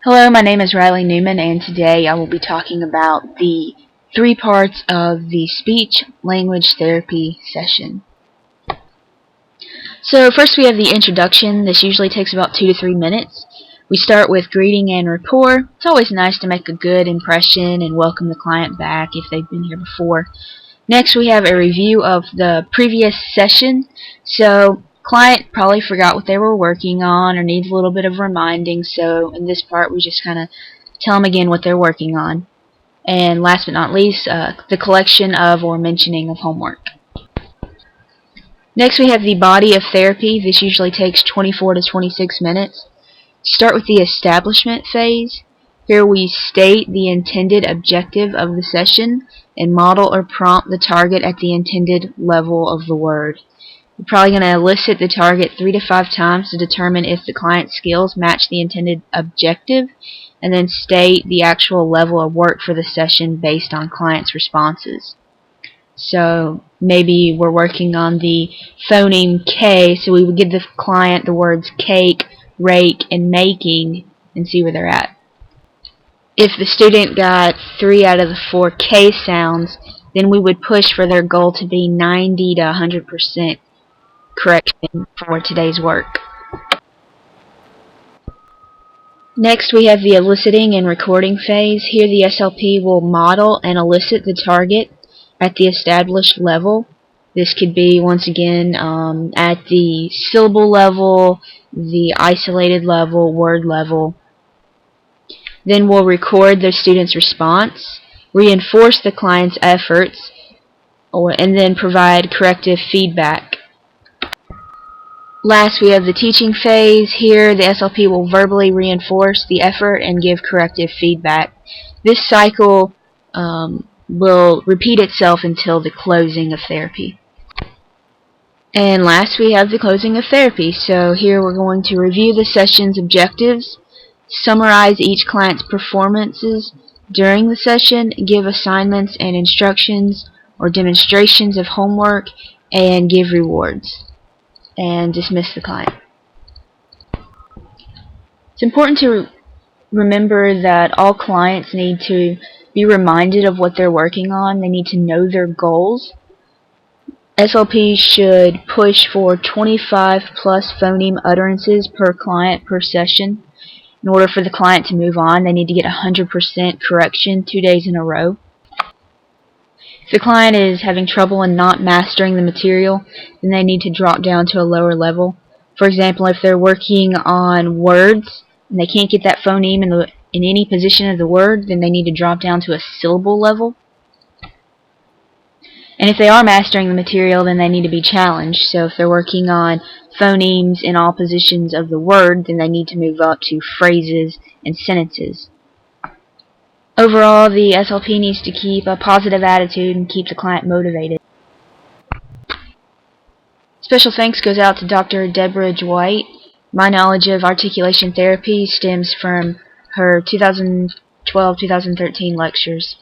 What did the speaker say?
Hello, my name is Riley Newman, and today I will be talking about the 3 parts of the speech language therapy session. So first we have the introduction. This usually takes about 2 to 3 minutes. We start with greeting and rapport. It's always nice to make a good impression and welcome the client back if they've been here before. Next we have a review of the previous session. So client probably forgot what they were working on or needs a little bit of reminding, so in this part we just kind of tell them again what they're working on. And last but not least, the collection of or mentioning of homework. Next we have the body of therapy. This usually takes 24 to 26 minutes. Start with the establishment phase. Here we state the intended objective of the session and model or prompt the target at the intended level of the word. We're probably going to elicit the target 3 to 5 times to determine if the client's skills match the intended objective, and then state the actual level of work for the session based on client's responses. So maybe we're working on the phoneme K, so we would give the client the words cake, rake, and making and see where they're at. If the student got 3 out of the 4 K sounds, then we would push for their goal to be 90 to 100% correction for today's work. Next we have the eliciting and recording phase. Here the SLP will model and elicit the target at the established level. This could be, once again, at the syllable level, the isolated level, word level. Then we'll record the student's response, reinforce the client's efforts, and then provide corrective feedback. Last, we have the teaching phase. Here, the SLP will verbally reinforce the effort and give corrective feedback. This cycle will repeat itself until the closing of therapy. And last, we have the closing of therapy. So here we're going to review the session's objectives, summarize each client's performances during the session, give assignments and instructions or demonstrations of homework, and give rewards, and dismiss the client. It's important to remember that all clients need to be reminded of what they're working on. They need to know their goals. SLP should push for 25 plus phoneme utterances per client per session. In order for the client to move on, they need to get 100% correction 2 days in a row. If the client is having trouble in not mastering the material, then they need to drop down to a lower level. For example, if they're working on words and they can't get that phoneme in any position of the word, then they need to drop down to a syllable level. And if they are mastering the material, then they need to be challenged. So if they're working on phonemes in all positions of the word, then they need to move up to phrases and sentences. Overall, the SLP needs to keep a positive attitude and keep the client motivated. Special thanks goes out to Dr. Deborah Dwight. My knowledge of articulation therapy stems from her 2012-2013 lectures.